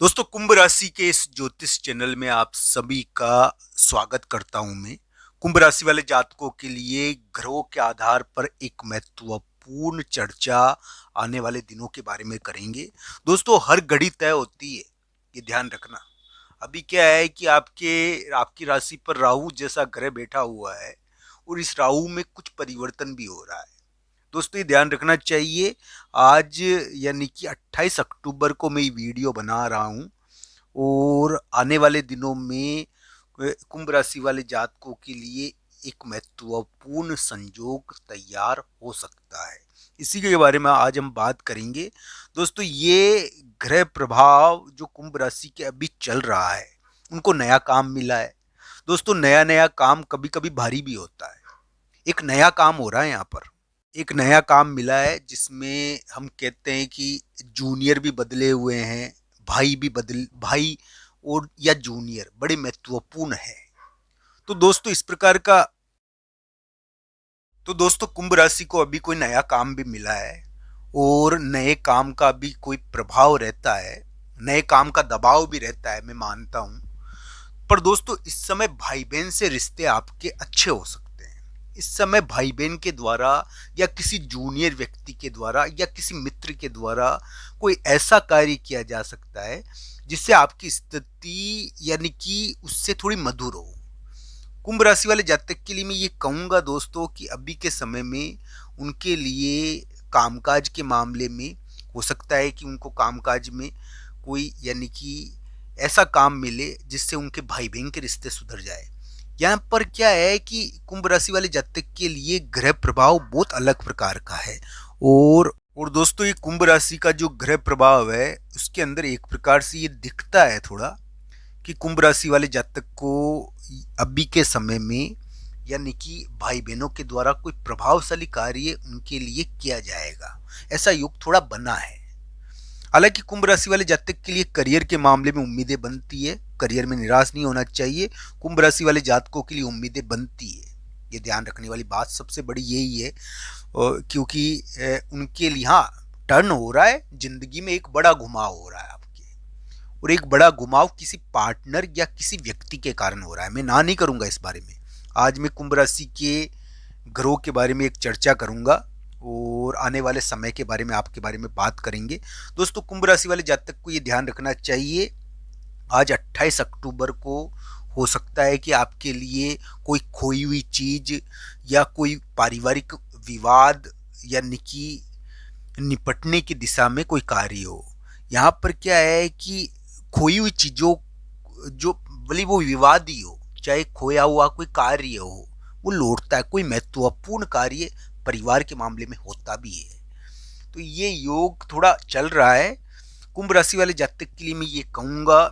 दोस्तों, कुंभ राशि के इस ज्योतिष चैनल में आप सभी का स्वागत करता हूं मैं। कुंभ राशि वाले जातकों के लिए ग्रहों के आधार पर एक महत्वपूर्ण चर्चा आने वाले दिनों के बारे में करेंगे। दोस्तों, हर घड़ी तय होती है, ये ध्यान रखना। अभी क्या है कि आपकी राशि पर राहु जैसा ग्रह बैठा हुआ है और इस राहु में कुछ परिवर्तन भी हो रहा है। दोस्तों, ये ध्यान रखना चाहिए। आज यानी कि 28 अक्टूबर को मैं ये वीडियो बना रहा हूँ और आने वाले दिनों में कुंभ राशि वाले जातकों के लिए एक महत्वपूर्ण संयोग तैयार हो सकता है। इसी के बारे में आज हम बात करेंगे। दोस्तों, ये ग्रह प्रभाव जो कुंभ राशि के अभी चल रहा है, उनको नया काम मिला है। दोस्तों, नया नया काम कभी कभी भारी भी होता है। एक नया काम हो रहा है यहाँ पर, एक नया काम मिला है जिसमें हम कहते हैं कि जूनियर भी बदले हुए हैं, भाई और या जूनियर बड़े महत्वपूर्ण है। तो दोस्तों इस प्रकार का तो दोस्तों कुंभ राशि को अभी कोई नया काम भी मिला है और नए काम का भी कोई प्रभाव रहता है, नए काम का दबाव भी रहता है, मैं मानता हूं। पर दोस्तों, इस समय भाई बहन से रिश्ते आपके अच्छे हो सकते हैं। इस समय भाई बहन के द्वारा या किसी जूनियर व्यक्ति के द्वारा या किसी मित्र के द्वारा कोई ऐसा कार्य किया जा सकता है जिससे आपकी स्थिति यानी कि उससे थोड़ी मधुर हो। कुंभ राशि वाले जातक के लिए मैं ये कहूँगा दोस्तों कि अभी के समय में उनके लिए कामकाज के मामले में हो सकता है कि उनको कामकाज में कोई यानी कि ऐसा काम मिले जिससे उनके भाई बहन के रिश्ते सुधर जाए। यहाँ पर क्या है कि कुंभ राशि वाले जातक के लिए ग्रह प्रभाव बहुत अलग प्रकार का है। और दोस्तों, ये कुंभ राशि का जो ग्रह प्रभाव है उसके अंदर एक प्रकार से ये दिखता है थोड़ा कि कुंभ राशि वाले जातक को अभी के समय में यानी कि भाई बहनों के द्वारा कोई प्रभावशाली कार्य उनके लिए किया जाएगा, ऐसा योग थोड़ा बना है। हालांकि कुंभ राशि वाले जातक के लिए करियर के मामले में उम्मीदें बनती है, करियर में निराश नहीं होना चाहिए। कुंभ राशि वाले जातकों के लिए उम्मीदें बनती है, ये ध्यान रखने वाली बात सबसे बड़ी यही है। क्योंकि उनके लिए हाँ, टर्न हो रहा है, जिंदगी में एक बड़ा घुमाव हो रहा है आपके, और एक बड़ा घुमाव किसी पार्टनर या किसी व्यक्ति के कारण हो रहा है। मैं ना नहीं करूंगा इस बारे में। आज मैं कुंभ राशि के ग्रहों के बारे में एक चर्चा करूंगा और आने वाले समय के बारे में आपके बारे में बात करेंगे। दोस्तों, कुंभ राशि वाले जातक को ये ध्यान रखना चाहिए, आज 28 अक्टूबर को हो सकता है कि आपके लिए कोई खोई हुई चीज या कोई पारिवारिक विवाद यानी कि निपटने की दिशा में कोई कार्य हो। यहाँ पर क्या है कि खोई हुई चीजों जो भले वो विवाद ही हो, चाहे खोया हुआ कोई कार्य हो, वो लौटता है। कोई महत्वपूर्ण कार्य परिवार के मामले में होता भी है। तो ये योग थोड़ा चल रहा है। कुंभ राशि वाले जातक के लिए मैं ये कहूँगा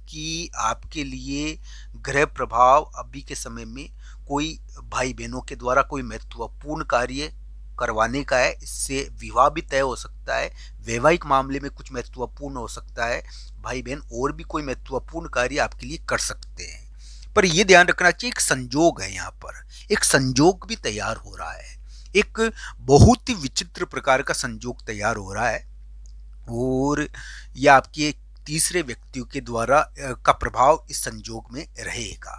कि आपके लिए ग्रह प्रभाव अभी के समय में कोई भाई बहनों के द्वारा कोई महत्वपूर्ण कार्य करवाने का है। इससे विवाह भी तय हो सकता है, वैवाहिक मामले में कुछ महत्वपूर्ण हो सकता है, भाई बहन और भी कोई महत्वपूर्ण कार्य आपके लिए कर सकते हैं। पर यह ध्यान रखना चाहिए, एक संजोग है, यहाँ पर एक संजोग भी तैयार हो रहा है, एक बहुत ही विचित्र प्रकार का संजोग तैयार हो रहा है और यह आपके तीसरे व्यक्तियों के द्वारा का प्रभाव इस संजोग में रहेगा।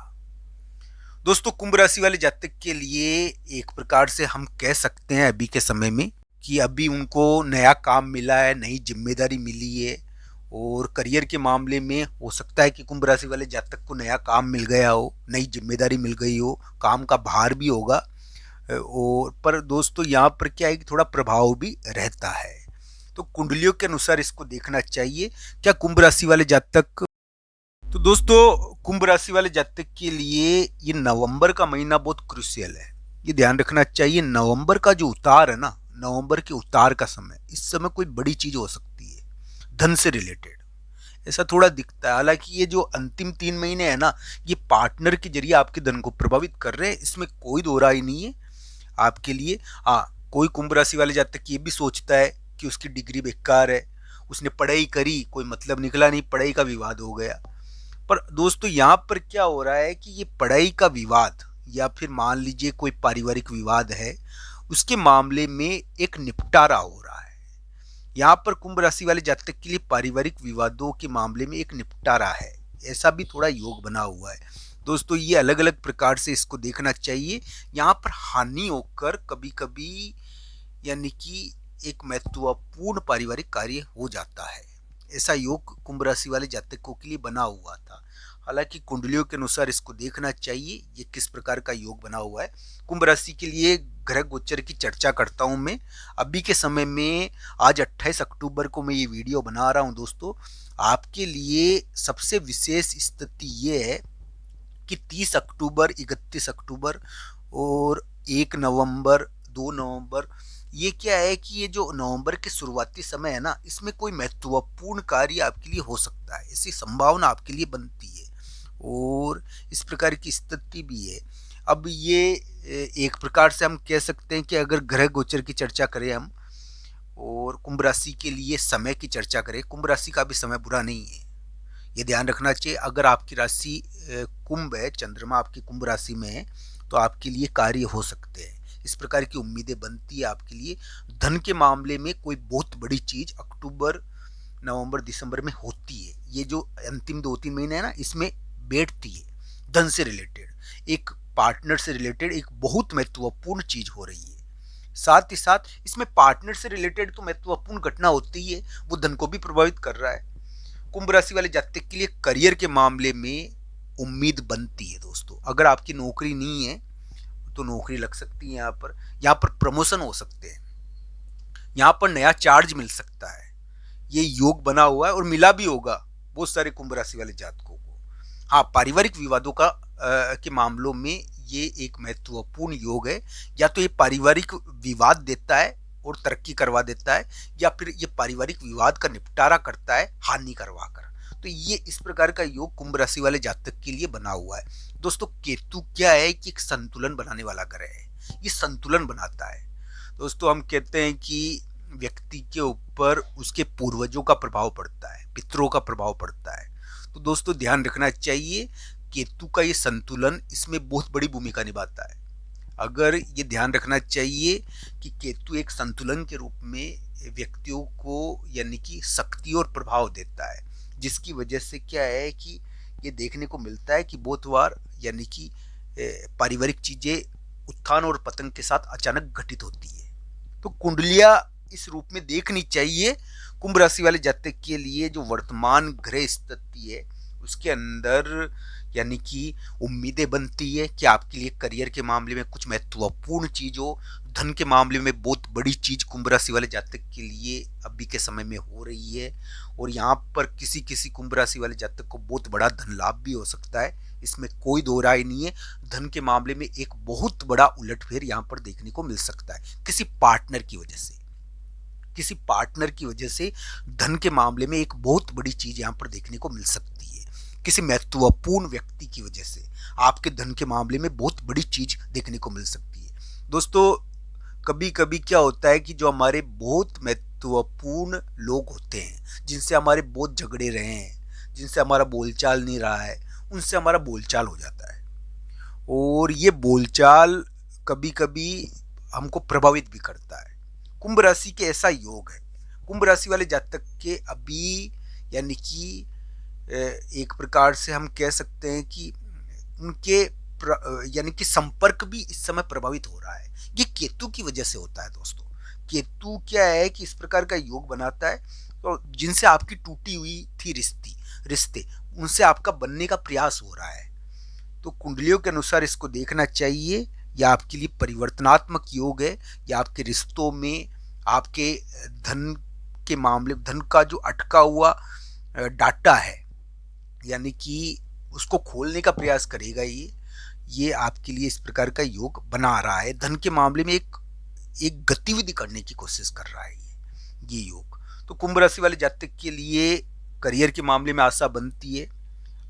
दोस्तों, कुंभ राशि वाले जातक के लिए एक प्रकार से हम कह सकते हैं अभी के समय में कि अभी उनको नया काम मिला है, नई जिम्मेदारी मिली है और करियर के मामले में हो सकता है कि कुंभ राशि वाले जातक को नया काम मिल गया हो, नई जिम्मेदारी मिल गई हो, काम का भार भी होगा। और पर दोस्तों, यहाँ पर क्या है कि थोड़ा प्रभाव भी रहता है। तो कुंडलियों के अनुसार इसको देखना चाहिए। क्या कुंभ राशि वाले जातक तो दोस्तों, कुंभ राशि वाले जातक के लिए ये नवंबर का महीना बहुत क्रूशियल है, ये ध्यान रखना चाहिए। नवंबर का जो उतार है ना, नवंबर के उतार का समय, इस समय कोई बड़ी चीज हो सकती है धन से रिलेटेड, ऐसा थोड़ा दिखता है। हालांकि ये जो अंतिम 3 महीने है ना, ये पार्टनर के जरिए आपके धन को प्रभावित कर रहे हैं, इसमें कोई दो राय नहीं है आपके लिए। हाँ, कोई कुंभ राशि वाले जातक ये भी सोचता है कि उसकी डिग्री बेकार है, उसने पढ़ाई करी, कोई मतलब निकला नहीं, पढ़ाई का विवाद हो गया। पर दोस्तों, यहाँ पर क्या हो रहा है कि ये पढ़ाई का विवाद या फिर मान लीजिए कोई पारिवारिक विवाद है, उसके मामले में एक निपटारा हो रहा है। यहाँ पर कुंभ राशि वाले जातक के लिए पारिवारिक विवादों के मामले में एक निपटारा है, ऐसा भी थोड़ा योग बना हुआ है। दोस्तों ये अलग अलग प्रकार से इसको देखना चाहिए। यहाँ पर हानि होकर कभी कभी यानी कि एक महत्वपूर्ण पारिवारिक कार्य हो जाता है, ऐसा योग कुंभ राशि वाले जातकों के लिए बना हुआ था। हालांकि कुंडलियों के अनुसार इसको देखना चाहिए ये किस प्रकार का योग बना हुआ है। कुंभ राशि के लिए ग्रह गोचर की चर्चा करता हूं मैं अभी के समय में। आज 28 अक्टूबर को मैं ये वीडियो बना रहा हूं दोस्तों। आपके लिए सबसे विशेष स्थिति ये है कि 30 अक्टूबर, 31 अक्टूबर और 1 नवंबर, 2 नवंबर, ये क्या है कि ये जो नवंबर के शुरुआती समय है ना, इसमें कोई महत्वपूर्ण कार्य आपके लिए हो सकता है, ऐसी संभावना आपके लिए बनती है और इस प्रकार की स्थिति भी है। अब ये एक प्रकार से हम कह सकते हैं कि अगर ग्रह गोचर की चर्चा करें हम और कुंभ राशि के लिए समय की चर्चा करें, कुंभ राशि का भी समय बुरा नहीं है, ये ध्यान रखना चाहिए। अगर आपकी राशि कुंभ है, चंद्रमा आपकी कुंभ राशि में है, तो आपके लिए कार्य हो सकते हैं, इस प्रकार की उम्मीदें बनती है आपके लिए। धन के मामले में कोई बहुत बड़ी चीज अक्टूबर, नवंबर, दिसंबर में होती है। ये जो अंतिम 2-3 महीने है ना, इसमें बैठती है। धन से रिलेटेड, एक पार्टनर से रिलेटेड एक बहुत महत्वपूर्ण चीज हो रही है। साथ ही साथ इसमें पार्टनर से रिलेटेड तो महत्वपूर्ण घटना होती है, वो धन को भी प्रभावित कर रहा है। कुंभ राशि वाले जातक के लिए करियर के मामले में उम्मीद बनती है दोस्तों। अगर आपकी नौकरी नहीं है तो नौकरी लग सकती है, यहाँ पर प्रमोशन हो सकते हैं, यहाँ पर नया चार्ज मिल सकता है। ये योग बना हुआ है और मिला भी होगा बहुत सारे कुंभ राशि वाले जातकों को। हाँ, पारिवारिक विवादों के मामलों में ये एक महत्वपूर्ण योग है। या तो ये पारिवारिक विवाद देता है और तरक्की करवा देता है, या फिर ये पारिवारिक विवाद का निपटारा करता है हानि करवा कर। तो ये इस प्रकार का योग कुंभ राशि वाले जातक के लिए बना हुआ है। दोस्तों केतु क्या है कि एक संतुलन बनाने वाला ग्रह है, ये संतुलन बनाता है। दोस्तों हम कहते हैं कि व्यक्ति के ऊपर उसके पूर्वजों का प्रभाव पड़ता है, पितरों का प्रभाव पड़ता है। तो दोस्तों ध्यान रखना चाहिए, केतु का ये संतुलन इसमें बहुत बड़ी भूमिका निभाता है। अगर ये ध्यान रखना चाहिए कि केतु एक संतुलन के रूप में व्यक्तियों को यानी कि शक्ति और प्रभाव देता है, जिसकी वजह से क्या है कि ये देखने को मिलता है कि बहुत बार यानी कि पारिवारिक चीजें उत्थान और पतन के साथ अचानक घटित होती है। तो कुंडलियां इस रूप में देखनी चाहिए। कुंभ राशि वाले जातक के लिए जो वर्तमान ग्रह स्थिति है उसके अंदर यानी कि उम्मीदें बनती है कि आपके लिए करियर के मामले में कुछ महत्वपूर्ण चीज हो। धन के मामले में बहुत बड़ी चीज कुंभ राशि वाले जातक के लिए अभी के समय में हो रही है और यहाँ पर किसी किसी कुंभ राशि वाले जातक को बहुत बड़ा धन लाभ भी हो सकता है, इसमें कोई दो राय नहीं है। धन के मामले में एक बहुत बड़ा उलटफेर यहाँ पर देखने को मिल सकता है किसी पार्टनर की वजह से। किसी पार्टनर की वजह से धन के मामले में एक बहुत बड़ी चीज यहाँ पर देखने को मिल सकती है। किसी महत्वपूर्ण व्यक्ति की वजह से आपके धन के मामले में बहुत बड़ी चीज देखने को मिल सकती है। दोस्तों कभी कभी क्या होता है कि जो हमारे बहुत महत्वपूर्ण लोग होते हैं, जिनसे हमारे बहुत झगड़े रहे हैं, जिनसे हमारा बोलचाल नहीं रहा है, उनसे हमारा बोलचाल हो जाता है और ये बोलचाल कभी कभी हमको प्रभावित भी करता है। कुंभ राशि के ऐसा योग है। कुंभ राशि वाले जातक के अभी यानी कि एक प्रकार से हम कह सकते हैं कि उनके यानी कि संपर्क भी इस समय प्रभावित हो रहा है। ये केतु की वजह से होता है दोस्तों। केतु क्या है कि इस प्रकार का योग बनाता है तो जिनसे आपकी टूटी हुई थी रिश्ते उनसे आपका बनने का प्रयास हो रहा है। तो कुंडलियों के अनुसार इसको देखना चाहिए, या आपके लिए परिवर्तनात्मक योग है, या आपके रिश्तों में आपके धन के मामले, धन का जो अटका हुआ डाटा है यानी कि उसको खोलने का प्रयास करेगा। ये आपके लिए इस प्रकार का योग बना रहा है। धन के मामले में एक गतिविधि करने की कोशिश कर रहा है ये योग। तो कुंभ राशि वाले जातक के लिए करियर के मामले में आशा बनती है।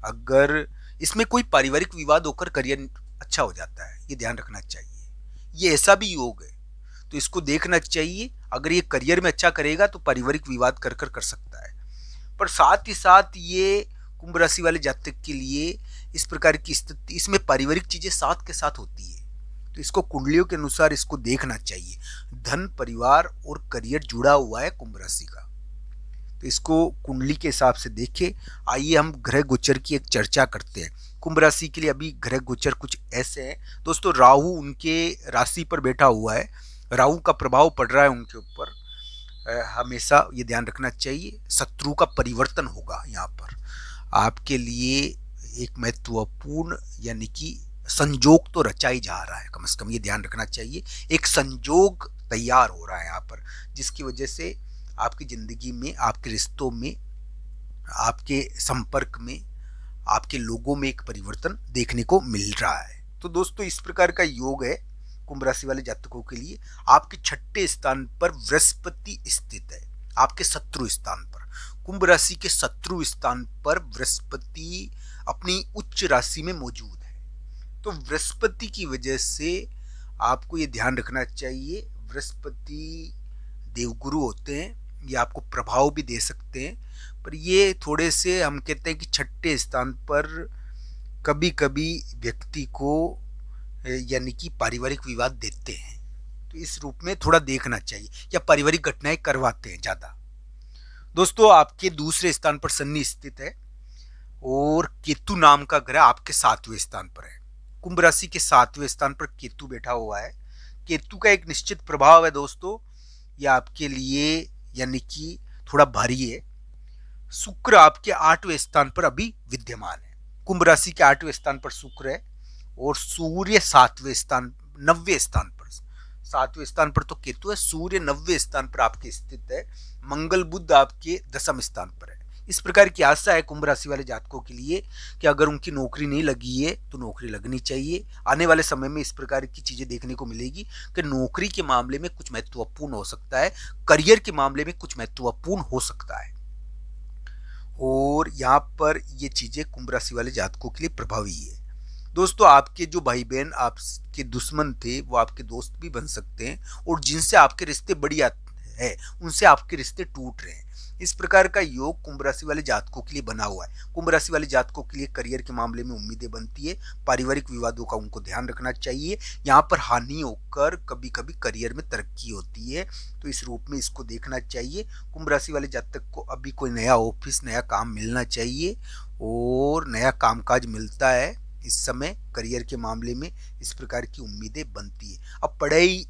अगर इसमें कोई पारिवारिक विवाद होकर करियर अच्छा हो जाता है, ये ध्यान रखना चाहिए। ये ऐसा भी योग है तो इसको देखना चाहिए। अगर ये करियर में अच्छा करेगा तो पारिवारिक विवाद कर सकता है, पर साथ ही साथ ये कुंभ राशि वाले जातक के लिए इस प्रकार की स्थिति, इसमें पारिवारिक चीजें साथ के साथ होती है तो इसको कुंडलियों के अनुसार इसको देखना चाहिए। धन, परिवार और करियर जुड़ा हुआ है कुंभ राशि का, तो इसको कुंडली के हिसाब से देखें। आइए हम ग्रह गोचर की एक चर्चा करते हैं। कुंभ राशि के लिए अभी ग्रह गोचर कुछ ऐसे हैं दोस्तों। राहु उनके राशि पर बैठा हुआ है, राहु का प्रभाव पड़ रहा है उनके ऊपर। हमेशा ये ध्यान रखना चाहिए, शत्रु का परिवर्तन होगा यहाँ पर आपके लिए। एक महत्वपूर्ण यानी कि संजोग तो रचा ही जा रहा है, कम से कम ये ध्यान रखना चाहिए। एक संजोग तैयार हो रहा है यहाँ पर, जिसकी वजह से आपकी ज़िंदगी में, आपके रिश्तों में, आपके संपर्क में, आपके लोगों में एक परिवर्तन देखने को मिल रहा है। तो दोस्तों इस प्रकार का योग है कुंभ राशि वाले जातकों के लिए। आपके 6ठे स्थान पर बृहस्पति स्थित है, आपके शत्रु स्थान पर। कुंभ राशि के शत्रु स्थान पर बृहस्पति अपनी उच्च राशि में मौजूद है। तो बृहस्पति की वजह से आपको ये ध्यान रखना चाहिए, बृहस्पति देवगुरु होते हैं, ये आपको प्रभाव भी दे सकते हैं, पर ये थोड़े से हम कहते हैं कि 6ठे स्थान पर कभी कभी व्यक्ति को यानी कि पारिवारिक विवाद देते हैं, तो इस रूप में थोड़ा देखना चाहिए, या पारिवारिक घटनाएं करवाते हैं ज़्यादा। दोस्तों आपके दूसरे स्थान पर शनि स्थित है और केतु नाम का ग्रह आपके 7वें स्थान पर है। कुंभ राशि के 7वें स्थान पर केतु बैठा हुआ है। केतु का एक निश्चित प्रभाव है दोस्तों, यह आपके लिए यानी कि थोड़ा भारी है। शुक्र आपके 8वें स्थान पर अभी विद्यमान है। कुंभ राशि के 8वें स्थान पर शुक्र है और सूर्य 7वें स्थान 9वें स्थान पर, 7वें स्थान पर तो केतु है, सूर्य 9वें स्थान पर आपके स्थित है। मंगल बुध आपके 10वें स्थान पर है। इस प्रकार की आशा है कुंभ राशि वाले जातकों के लिए कि अगर उनकी नौकरी नहीं लगी है तो नौकरी लगनी चाहिए। आने वाले समय में इस प्रकार की चीजें देखने को मिलेगी कि नौकरी के मामले में कुछ महत्वपूर्ण हो सकता है, करियर के मामले में कुछ महत्वपूर्ण हो सकता है, और यहाँ पर ये चीजें कुंभ राशि वाले जातकों के लिए प्रभावी है। दोस्तों आपके जो भाई बहन आपके दुश्मन थे वो आपके दोस्त भी बन सकते हैं, और जिनसे आपके रिश्ते बढ़िया है उनसे आपके रिश्ते टूट रहे हैं। इस प्रकार का योग कुंभ राशि वाले जातकों के लिए बना हुआ है। कुंभ राशि वाले जातकों के लिए करियर के मामले में उम्मीदें बनती है, पारिवारिक विवादों का उनको ध्यान रखना चाहिए। यहाँ पर हानि होकर कभी कभी करियर में तरक्की होती है, तो इस रूप में इसको देखना चाहिए। कुंभ राशि वाले जातक को अभी कोई नया ऑफिस, नया काम मिलना चाहिए, और नया कामकाज मिलता है इस समय। करियर के मामले में इस प्रकार की उम्मीदें बनती है। अब पढ़ाई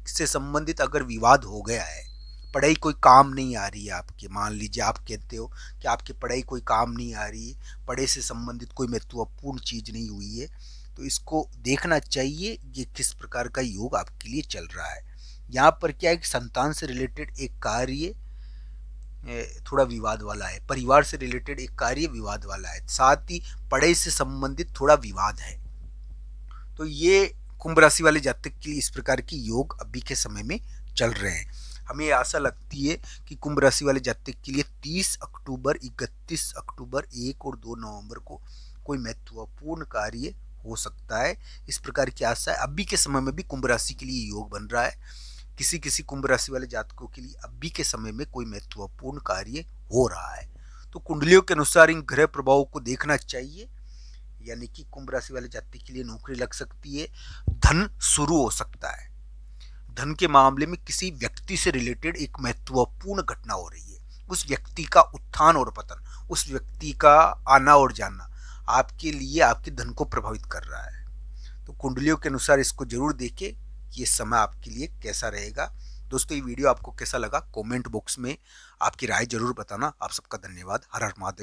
से संबंधित अगर विवाद हो गया है, पढ़ाई कोई काम नहीं आ रही है आपके, मान लीजिए आप कहते हो कि आपकी पढ़ाई कोई काम नहीं आ रही, पढ़ाई से संबंधित कोई महत्वपूर्ण चीज़ नहीं हुई है, तो इसको देखना चाहिए ये किस प्रकार का योग आपके लिए चल रहा है। यहाँ पर क्या है कि संतान से रिलेटेड एक कार्य थोड़ा विवाद वाला है, परिवार से रिलेटेड एक कार्य विवाद वाला है, साथ ही पढ़ाई से संबंधित थोड़ा विवाद है। तो ये कुंभ राशि वाले जातक के लिए इस प्रकार की योग अभी के समय में चल रहे हैं। हमें आशा लगती है कि कुंभ राशि वाले जातक के लिए 30 अक्टूबर, 31 अक्टूबर, 1 और 2 नवंबर को कोई महत्वपूर्ण कार्य हो सकता है। इस प्रकार की आशा है। अभी के समय में भी कुंभ राशि के लिए योग बन रहा है। किसी किसी कुंभ राशि वाले जातकों के लिए अभी के समय में कोई महत्वपूर्ण कार्य हो रहा है। तो कुंडलियों के अनुसार इन ग्रह प्रभावों को देखना चाहिए, यानी कि कुंभ राशि वाले जातक के लिए नौकरी लग सकती है, धन शुरू हो सकता है। धन के मामले में किसी व्यक्ति से रिलेटेड एक महत्वपूर्ण घटना हो रही है, उस व्यक्ति का उत्थान और पतन, उस व्यक्ति का आना और जाना आपके लिए आपके धन को प्रभावित कर रहा है। तो कुंडलियों के अनुसार इसको जरूर देखें कि ये समय आपके लिए कैसा रहेगा। दोस्तों ये वीडियो आपको कैसा लगा कमेंट बॉक्स में आपकी राय जरूर बताना। आप सबका धन्यवाद। हर हर महादेव।